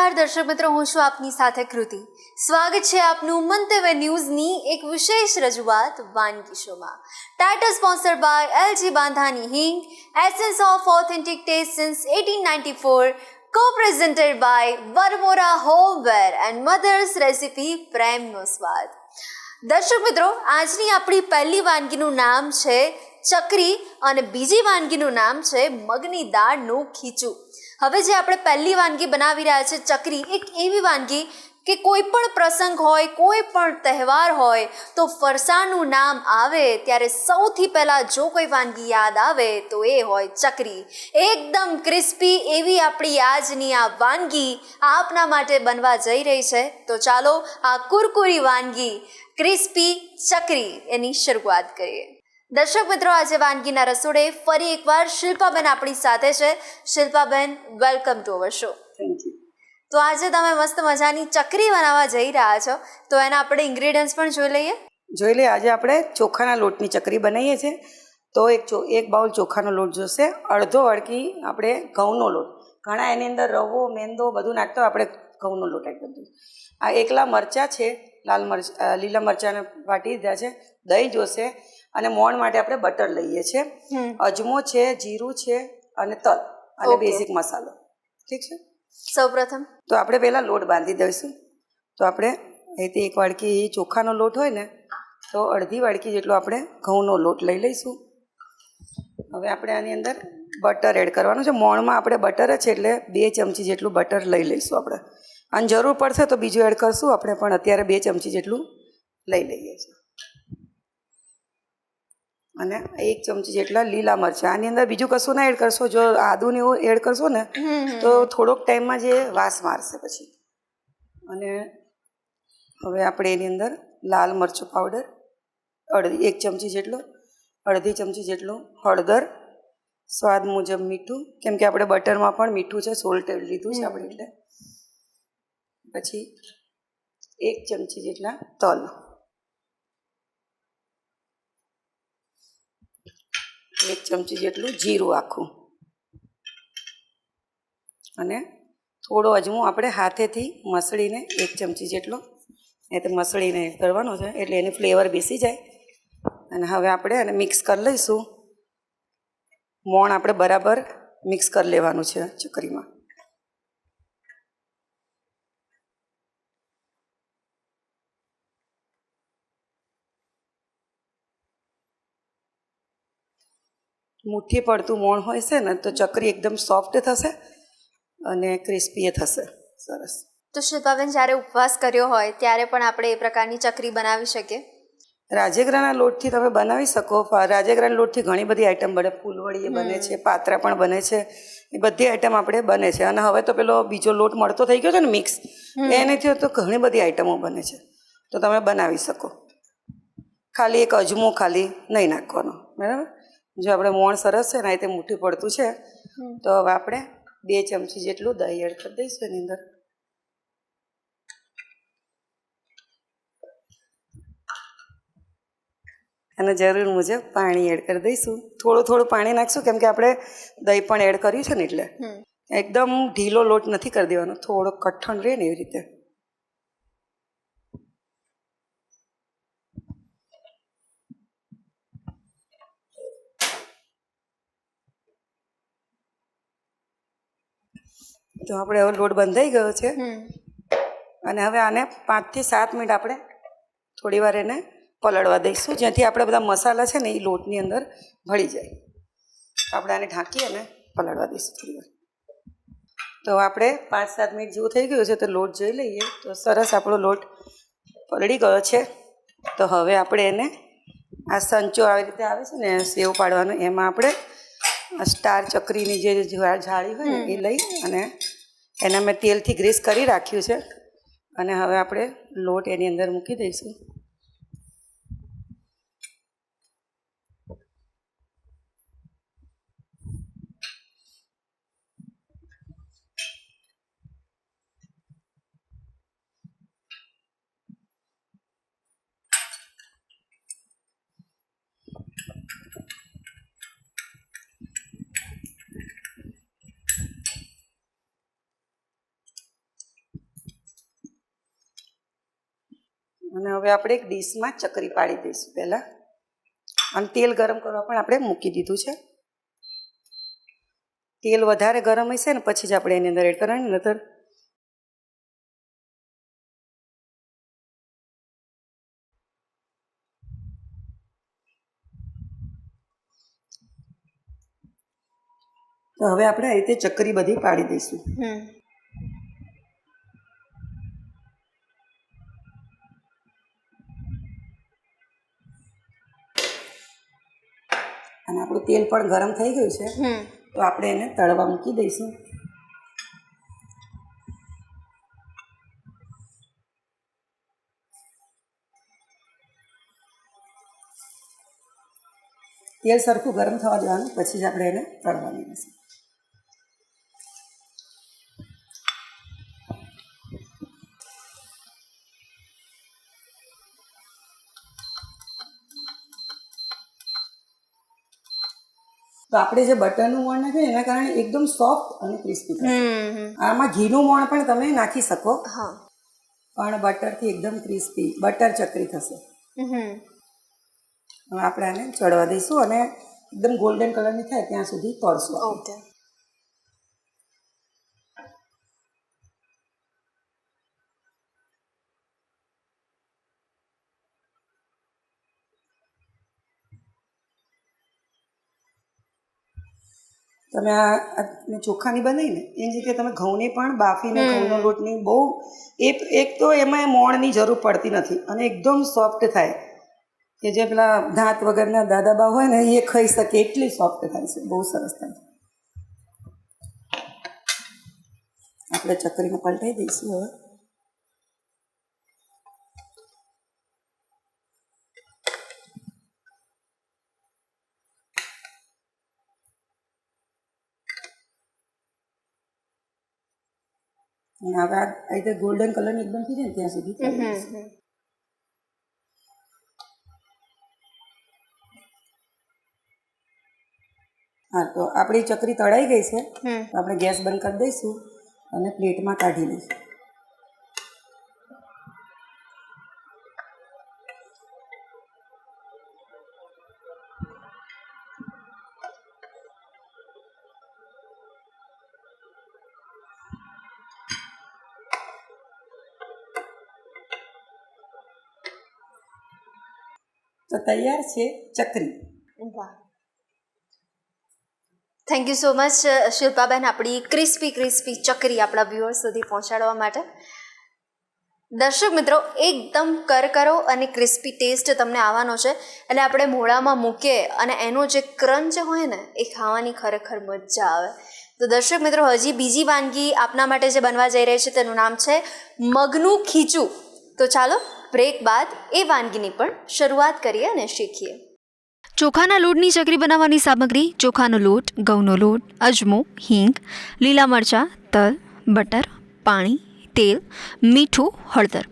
નમસ્કાર દર્શક મિત્રો, હું છું આપની સાથે કૃતિ. સ્વાગત છે આપનું મંતવ્ય ન્યૂઝની એક વિશેષ રજૂઆત વાનગી શોમાં. Title sponsored by LG Bandhani hing, essence of authentic taste since 1894, co-presented by Varmora homeware and Mother's Recipe પ્રેમનો સ્વાદ. દર્શક મિત્રો, આજની આપણી પહેલી વાનગીનું નામ છે ચકરી અને બીજી વાનગીનું નામ છે મગની દાળનું ખીચું. હવે જે આપણે પહેલી વાનગી બનાવી રહ્યા છે ચકરી, એક એવી વાનગી કે કોઈ પણ પ્રસંગ હોય, કોઈ પણ તહેવાર હોય તો ફરસાણનું નામ આવે ત્યારે સૌથી પહેલાં જો કોઈ વાનગી યાદ આવે તો એ હોય ચકરી. એકદમ ક્રિસ્પી એવી આપણી આજની આ વાનગી આપના માટે બનવા જઈ રહી છે. તો ચાલો આ કુરકુરી વાનગી ક્રિસ્પી ચકરી એની શરૂઆત કરીએ. દર્શક મિત્રો, આજે વાનગીના રસોડે ફરી એકવાર શિલ્પાબેન આપણી સાથે છે. શિલ્પાબેન, welcome to our show. Thank you. તો આજે તમે મસ્ત મજાની ચકરી બનાવવા જઈ રહ્યા છો, તો એના આપણે ઇન્ગ્રેડિયન્ટ્સ પણ જોઈ લઈએ. આજે આપણે ચોખાના લોટની ચકરી બનાવીએ છીએ. તો એક બાઉલ ચોખાનો લોટ જોશે, અડધો વાડકી આપણે ઘઉંનો લોટ. ઘણા એની અંદર રવો, મેંદો બધું નાખતો, આપણે ઘઉંનો લોટ એડ કરી દઈએ. આ એકલા મરચાં છે, લીલા મરચાંને વાટી દીધા છે. દહીં જોશે અને મોણ માટે આપણે બટર લઈએ છીએ. અજમો છે, જીરું છે અને તલ અને બેઝિક મસાલો. ઠીક છે. સૌપ્રથમ તો આપણે પહેલાં લોટ બાંધી દઈશું. તો આપણે અહીંથી એક વાડકી ચોખાનો લોટ હોય ને, તો અડધી વાડકી જેટલો આપણે ઘઉંનો લોટ લઈ લઈશું. હવે આપણે આની અંદર બટર એડ કરવાનું છે. મોણમાં આપણે બટર જ છે એટલે 2 ચમચી જેટલું બટર લઈ લઈશું આપણે. અને જરૂર પડશે તો બીજું એડ કરશું આપણે, પણ અત્યારે 2 ચમચી જેટલું લઈ લઈએ છીએ. અને 1 ચમચી જેટલા લીલા મરચાં. આની અંદર બીજું કશું ના એડ કરશો. જો આદુને એવું એડ કરશો ને તો થોડોક ટાઈમમાં જે વાસ મારશે પછી. અને હવે આપણે એની અંદર લાલ મરચું પાવડર 1 ચમચી જેટલો, અડધી ચમચી જેટલું હળદર, સ્વાદ મુજબ મીઠું, કેમ કે આપણે બટરમાં પણ મીઠું છે, સોલ્ટ લીધું છે આપણે એટલે. પછી 1 ચમચી જેટલા તલ, 1 ચમચી જેટલું જીરું આખું, અને થોડો અજમો આપણે હાથેથી મસળીને 1 ચમચી જેટલો એ તો મસળીને કરવાનો છે એટલે એની ફ્લેવર બેસી જાય. અને હવે આપણે એને મિક્સ કરી લઈશું. મોણ આપણે બરાબર મિક્સ કરી લેવાનું છે ચકરીમાં. મુઠ્ઠી પડતું મોણ હોય છે ને તો ચકરી એકદમ સોફ્ટ થશે અને ક્રિસ્પી થશે. સરસ. તો શિલ્પાબેન, જ્યારે ઉપવાસ કર્યો હોય ત્યારે પણ આપણે એ પ્રકારની ચકરી બનાવી શકીએ? રાજગરાના લોટથી તમે બનાવી શકો. રાજગરાના લોટથી ઘણી બધી આઈટમ બને. ફૂલવડી બને છે, પાત્રા પણ બને છે, એ બધી આઈટમ આપણે બને છે. અને હવે તો પેલો બીજો લોટ મળતો થઈ ગયો છે ને મિક્સ, એનાથી તો ઘણી બધી આઈટમો બને છે. તો તમે બનાવી શકો. ખાલી એક અજમો ખાલી નહીં નાખવાનો, બરાબર. જો આપણે મોણ સરસ છે ને એ તે મુઠ્ઠી પડતું છે, તો હવે આપણે 2 ચમચી જેટલું દહીં એડ કરી દઈશું એની અંદર. અને જરૂર મુજબ પાણી એડ કરી દઈશું. થોડું પાણી નાખશું, કેમ કે આપણે દહીં પણ એડ કર્યું છે ને એટલે. એકદમ ઢીલો લોટ નથી કરી દેવાનો, થોડો કઠણ રહે ને એવી રીતે. તો આપણે હવે લોટ બંધાઈ ગયો છે. અને હવે આને 5 થી 7 મિનિટ આપણે થોડી વાર એને પલળવા દઈશું, જેથી આપણે બધા મસાલા છે ને એ લોટની અંદર ભળી જાય. આપણે આને ઢાંકી અને પલળવા દઈશું થોડી વાર. તો આપણે 5-7 મિનિટ જેવું થઈ ગયું છે. તો લોટ જોઈ લઈએ તો સરસ આપણો લોટ પલળી ગયો છે. તો હવે આપણે એને આ સંચો આવી રીતે આવે છે ને સેવ પાડવાનો, એમાં આપણે સ્ટાર ચકરીની જે જાળી હોય ને એ લઈ અને એના મેં તેલથી ગ્રીસ કરી રાખ્યું છે. અને હવે આપણે લોટ એની અંદર મૂકી દઈશું. અને હવે આપણે એક ડીશમાં ચકરી પાડી દઈશું પહેલાં. અને તેલ ગરમ કરવા પણ આપણે મૂકી દીધું છે. તેલ વધારે ગરમ હશે ને પછી જ આપણે એની અંદર એડ કરવાની, નહીતર તો હવે આપણે આ રીતે ચકરી બધી પાડી દઈશું. અને આપણું તેલ પણ ગરમ થઈ ગયું છે, તો આપણે એને તળવા મૂકી દઈશું. તેલ સરખું ગરમ થવા દેવાનું, પછી જ આપણે એને તળવાની રહેશે. તો આપણે જે બટરનું મોણ નાખ્યું એના કારણે એકદમ સોફ્ટ અને ક્રિસ્પી થશે. આમાં ઘીનું મોણ પણ તમે નાખી શકો, પણ બટરથી એકદમ ક્રિસ્પી બટર ચકરી થશે. હવે આપણે આને ચડવા દઈશું અને એકદમ ગોલ્ડન કલરની થાય ત્યાં સુધી તળશું. ઓકે. તમે આ ચોખાની બનાવીને એની જગ્યાએ તમે ઘઉંની પણ બાફીને ઘઉંનો લોટની બહુ એક તો એમાં મોણની જરૂર પડતી નથી અને એકદમ સોફ્ટ થાય કે જે પેલા દાંત વગરના દાદાબા હોય ને એ ખાઈ શકે એટલી સોફ્ટ થાય છે, બહુ સરસ થાય. આપણે ચકરીને પલટાઈ દઈશું હવે. અને હવે આ રીતે ગોલ્ડન કલરની એકદમ થઈ જાય ને ત્યાં સુધી તળી દઈશું. હા, તો આપણી ચકરી તળાઈ ગઈ છે, તો આપણે ગેસ બંધ કરી દઈશું અને પ્લેટમાં કાઢી લઈશું. તો તૈયાર છે ચકરી. વાહ, thank you so much Shilpaben, આપણી ક્રિસ્પી ચકરી આપણા વ્યુઅર્સ સુધી પહોંચાડવા માટે. દર્શક મિત્રો, એકદમ કરકરો અને ક્રિસ્પી ટેસ્ટ તમને આવવાનો છે, એટલે આપણે મોઢામાં મૂકીએ અને એનો જે ક્રંચ હોય ને એ ખાવાની ખરેખર મજા આવે. તો દર્શક મિત્રો, હજી બીજી વાનગી આપના માટે જે બનવા જઈ રહી છે તેનું નામ છે મગનું ખીચું. તો ચાલો બ્રેક બાદ એ વાનગીની પણ શરૂઆત કરીએ અને શીખીએ. ચોખાના લોટની ચકરી બનાવવાની સામગ્રી: ચોખાનો લોટ, ઘઉંનો લોટ, અજમો, હિંગ, લીલા મરચાં, તલ, બટર, પાણી, તેલ, મીઠું, હળદર.